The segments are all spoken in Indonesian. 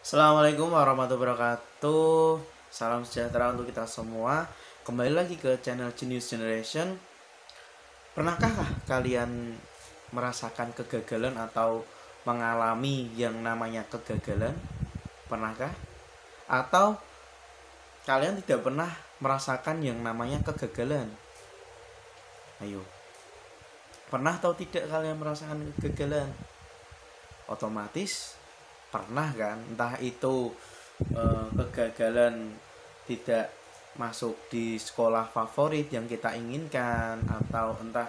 Assalamualaikum warahmatullahi wabarakatuh. Salam sejahtera untuk kita semua. Kembali lagi ke channel Genius Generation. Pernahkah kalian merasakan kegagalan atau mengalami yang namanya kegagalan? Pernahkah? Atau kalian tidak pernah merasakan yang namanya kegagalan? Ayo. Pernah atau tidak kalian merasakan kegagalan? Otomatis pernah kan, entah itu kegagalan tidak masuk di sekolah favorit yang kita inginkan, atau entah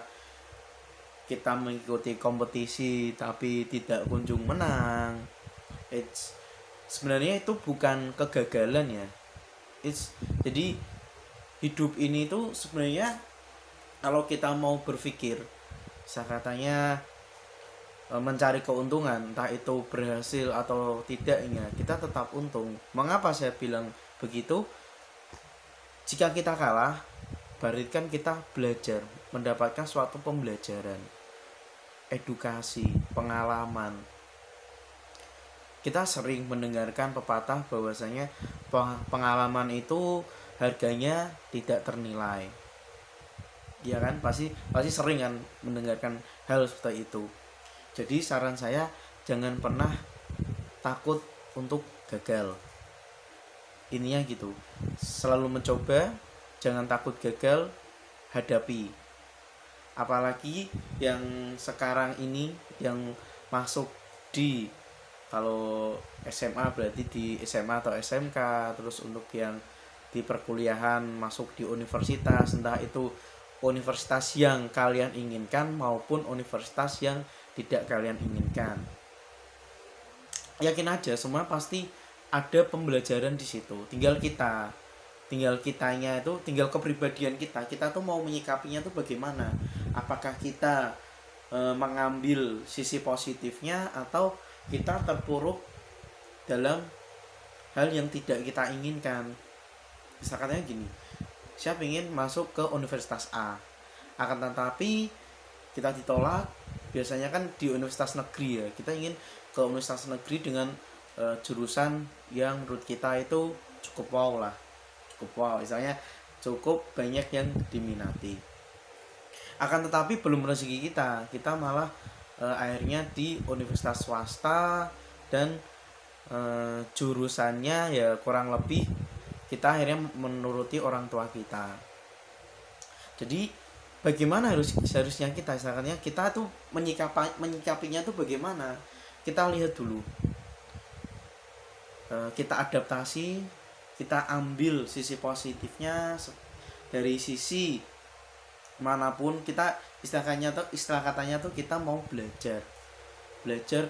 kita mengikuti kompetisi tapi tidak kunjung menang. Sebenarnya itu bukan kegagalan ya. Jadi hidup ini tuh sebenarnya kalau kita mau berpikir, katanya mencari keuntungan, entah itu berhasil atau tidaknya, kita tetap untung. Mengapa saya bilang begitu? Jika kita kalah, berarti kan kita belajar, mendapatkan suatu pembelajaran, edukasi, pengalaman. Kita sering mendengarkan pepatah bahwasanya pengalaman itu harganya tidak ternilai. Ya kan, pasti sering kan mendengarkan hal seperti itu. Jadi saran saya, jangan pernah takut untuk gagal. Ininya gitu, selalu mencoba, jangan takut gagal, hadapi. Apalagi yang sekarang ini yang masuk di, kalau SMA berarti di SMA atau SMK, terus untuk yang di perkuliahan masuk di universitas, entah itu universitas yang kalian inginkan maupun universitas yang tidak kalian inginkan. Yakin aja semua pasti ada pembelajaran di situ. Tinggal kitanya itu, tinggal kepribadian kita tuh mau menyikapinya tuh bagaimana. Apakah kita mengambil sisi positifnya, atau kita terpuruk dalam hal yang tidak kita inginkan. Misalnya gini, saya ingin masuk ke universitas A, akan tetapi kita ditolak. Biasanya kan di universitas negeri ya, kita ingin ke universitas negeri dengan jurusan yang menurut kita itu cukup wow, misalnya cukup banyak yang diminati. Akan tetapi belum rezeki kita malah akhirnya di universitas swasta, dan jurusannya ya kurang lebih kita akhirnya menuruti orang tua kita. Jadi bagaimana seharusnya kita tuh menyikapinya tuh bagaimana? Kita lihat dulu, kita adaptasi, kita ambil sisi positifnya dari sisi manapun. Kita istilah katanya tuh kita mau belajar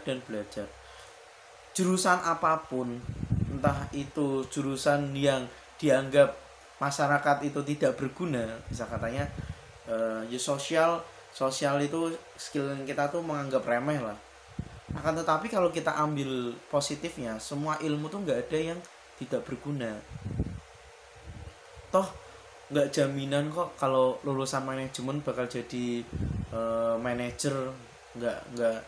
dan belajar. Jurusan apapun, entah itu jurusan yang dianggap masyarakat itu tidak berguna, bisa katanya ya sosial itu skill kita tuh menganggap remeh lah. Akan tetapi kalau kita ambil positifnya, semua ilmu tuh nggak ada yang tidak berguna. Toh nggak jaminan kok kalau lulusan manajemen bakal jadi manajer, nggak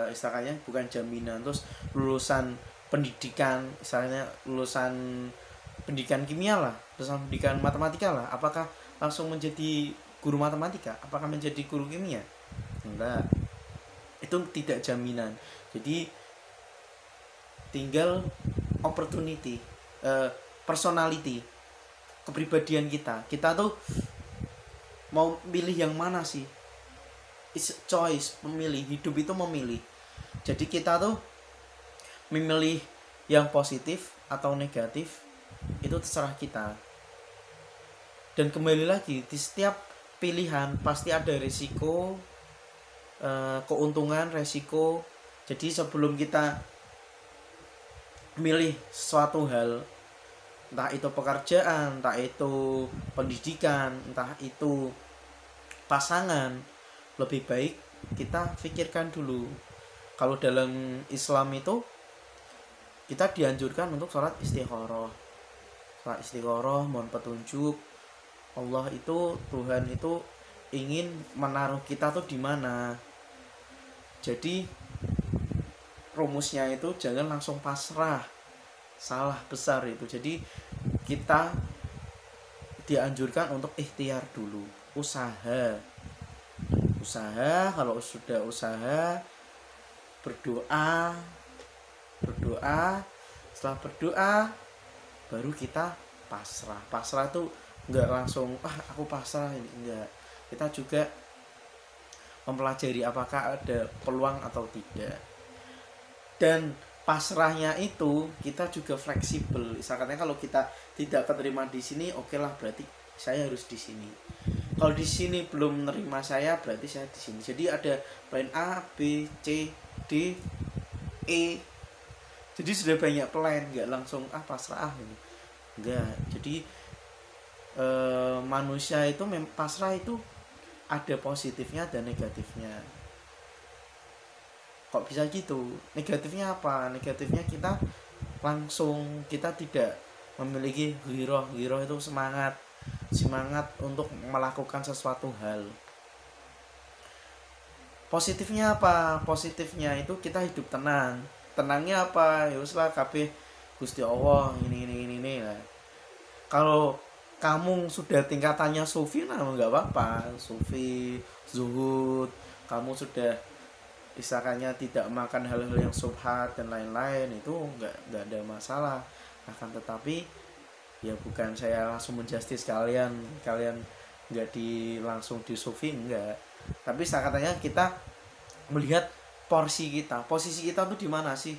istilahnya bukan jaminan. Terus lulusan pendidikan, misalnya lulusan pendidikan kimia lah, lulusan pendidikan matematika lah, apakah langsung menjadi guru matematika? Apakah menjadi guru kimia? Enggak. Itu tidak jaminan. Jadi tinggal opportunity, personality, kepribadian kita tuh mau pilih yang mana sih. It's choice, memilih. Hidup itu memilih. Jadi kita tuh memilih yang positif atau negatif, itu terserah kita. Dan kembali lagi, di setiap pilihan pasti ada risiko, keuntungan, resiko. Jadi sebelum kita milih suatu hal, entah itu pekerjaan, entah itu pendidikan, entah itu pasangan, lebih baik kita pikirkan dulu. Kalau dalam Islam itu kita dianjurkan untuk sholat istikharah, mohon petunjuk. Allah itu, Tuhan itu ingin menaruh kita tuh di mana. Jadi rumusnya itu jangan langsung pasrah, salah besar itu. Jadi kita dianjurkan untuk ikhtiar dulu, usaha. Kalau sudah usaha, berdoa. Setelah berdoa baru kita pasrah tuh nggak langsung aku pasrah ini, enggak. Kita juga mempelajari apakah ada peluang atau tidak. Dan pasrahnya itu kita juga fleksibel. Misalnya kalau kita tidak keterima di sini, oke lah, berarti saya harus di sini. Kalau di sini belum menerima saya, berarti saya di sini. Jadi ada plan A, B, C, D, E. Jadi sudah banyak plan, nggak langsung pasrah ini. Enggak. Jadi manusia itu pasrah itu ada positifnya dan negatifnya. Kok bisa gitu? Negatifnya apa? Negatifnya kita tidak memiliki giroh itu semangat untuk melakukan sesuatu hal. Positifnya apa? Positifnya itu kita hidup tenang. Tenangnya apa? Ya wis lah kabeh Gusti Allah ini lah. Kalau kamu sudah tingkatannya sufi, nah nggak apa-apa, sufi, zuhud, kamu sudah misalkannya tidak makan hal-hal yang subhat dan lain-lain, itu nggak ada masalah. Akan tetapi ya bukan saya langsung menjustis kalian nggak langsung di sufi, enggak. Tapi saya katanya kita melihat posisi kita tuh di mana sih,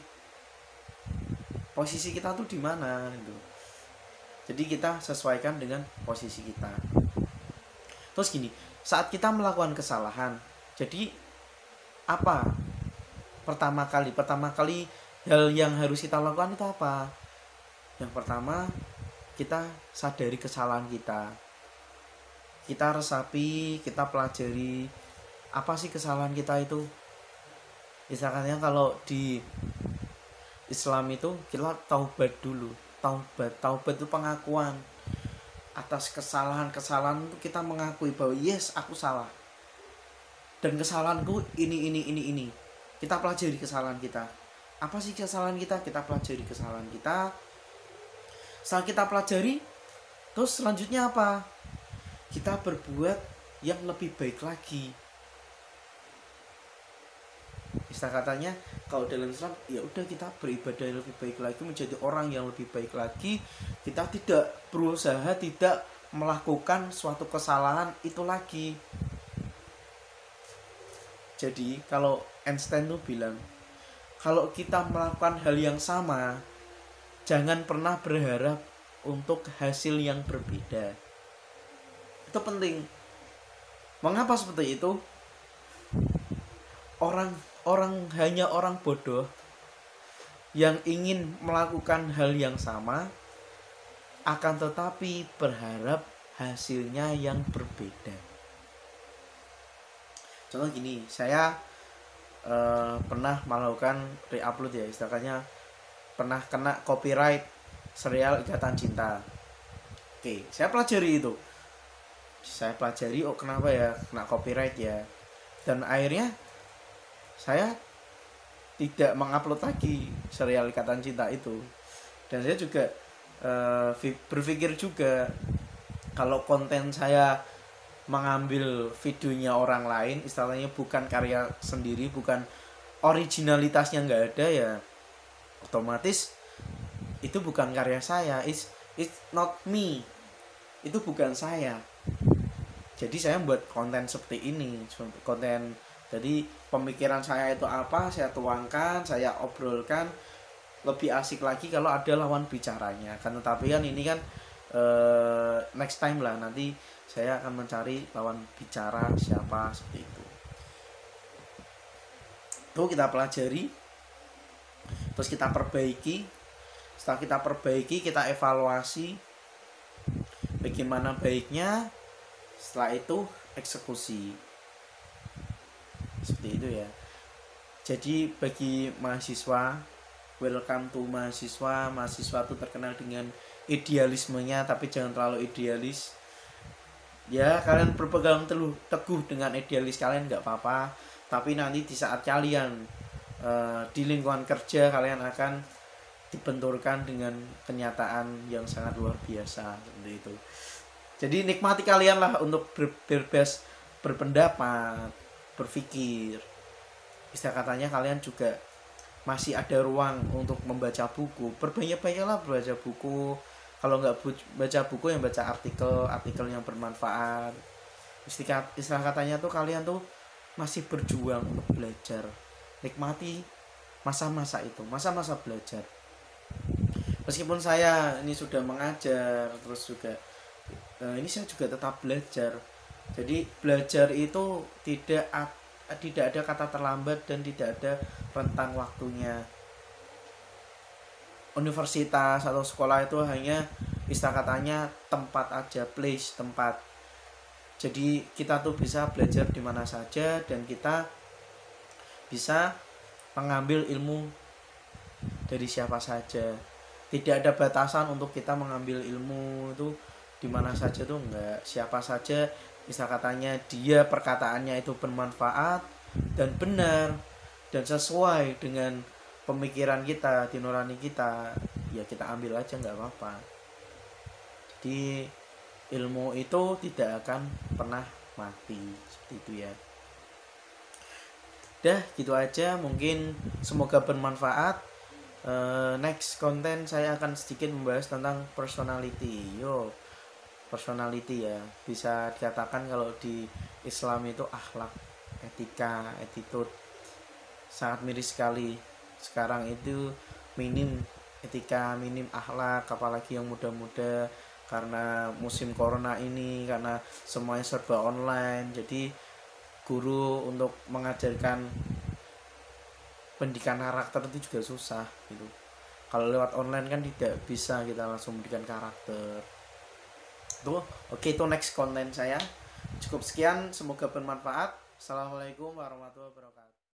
posisi kita tuh di mana gitu. Jadi kita sesuaikan dengan posisi kita. Terus gini, saat kita melakukan kesalahan, jadi apa? Pertama kali hal yang harus kita lakukan itu apa? Yang pertama, kita sadari kesalahan kita. Kita resapi, kita pelajari apa sih kesalahan kita itu. Misalnya kalau di Islam itu kita taubat dulu. Taubat itu pengakuan atas kesalahan itu. Kita mengakui bahwa yes, aku salah dan kesalahanku ini. Kita pelajari kesalahan kita. Apa sih kesalahan kita? Kita pelajari kesalahan kita. Setelah kita pelajari, terus selanjutnya apa? Kita berbuat yang lebih baik lagi. Istilah katanya kalau dalam Islam, ya udah kita beribadah yang lebih baik lagi, menjadi orang yang lebih baik lagi. Kita tidak berusaha tidak melakukan suatu kesalahan itu lagi. Jadi kalau Einstein tuh bilang, kalau kita melakukan hal yang sama, jangan pernah berharap untuk hasil yang berbeda. Itu penting. Mengapa seperti itu? Hanya orang bodoh yang ingin melakukan hal yang sama, akan tetapi berharap hasilnya yang berbeda. Contoh gini, saya pernah melakukan re-upload ya, istilahnya pernah kena copyright serial Ikatan Cinta. Oke, saya pelajari itu. Kenapa ya kena copyright ya. Dan akhirnya saya tidak mengupload lagi serial Ikatan Cinta itu. Dan saya juga berpikir juga, kalau konten saya mengambil videonya orang lain, istilahnya bukan karya sendiri, bukan originalitasnya nggak ada, ya otomatis itu bukan karya saya. It's not me. Itu bukan saya. Jadi saya buat konten seperti ini, konten. Jadi pemikiran saya itu apa, saya tuangkan, saya obrolkan. Lebih asik lagi kalau ada lawan bicaranya. Kan tetapi kan ini kan next time lah, nanti saya akan mencari lawan bicara siapa, seperti itu. Itu kita pelajari, terus kita perbaiki. Setelah kita perbaiki, kita evaluasi bagaimana baiknya. Setelah itu eksekusi. Seperti itu ya. Jadi bagi mahasiswa, welcome to mahasiswa. Mahasiswa itu terkenal dengan idealismenya, tapi jangan terlalu idealis. Ya, kalian berpegang teguh dengan idealis kalian nggak apa-apa. Tapi nanti di saat kalian di lingkungan kerja kalian akan dibenturkan dengan kenyataan yang sangat luar biasa seperti itu. Jadi nikmati kalian lah untuk berbebas berpendapat, berpikir. Istilah katanya kalian juga masih ada ruang untuk membaca buku. Berbanyak-banyaklah baca buku. Kalau nggak baca buku, yang baca artikel yang bermanfaat. Istilah katanya tuh kalian tuh masih berjuang untuk belajar. Nikmati masa-masa itu, masa-masa belajar. Meskipun saya ini sudah mengajar, terus juga ini saya juga tetap belajar. Jadi belajar itu tidak ada kata terlambat dan tidak ada rentang waktunya. Universitas atau sekolah itu hanya istilah katanya tempat aja, place, tempat. Jadi kita tuh bisa belajar di mana saja dan kita bisa mengambil ilmu dari siapa saja. Tidak ada batasan untuk kita mengambil ilmu itu di mana saja tuh enggak. Siapa saja istilah katanya dia perkataannya itu bermanfaat dan benar dan sesuai dengan pemikiran kita, di nurani kita, ya kita ambil aja nggak apa-apa. Jadi ilmu itu tidak akan pernah mati seperti itu ya. Dah gitu aja, mungkin semoga bermanfaat. Next konten saya akan sedikit membahas tentang personality. Personality ya, bisa dikatakan kalau di Islam itu akhlak, etika, attitude sangat miris sekali. Sekarang itu minim etika, minim akhlak, apalagi yang muda-muda, karena musim corona ini, karena semuanya serba online. Jadi guru untuk mengajarkan pendidikan karakter itu juga susah gitu. Kalau lewat online kan tidak bisa kita langsung mendidikan karakter. Itu next konten saya. Cukup sekian, semoga bermanfaat. Assalamualaikum warahmatullahi wabarakatuh.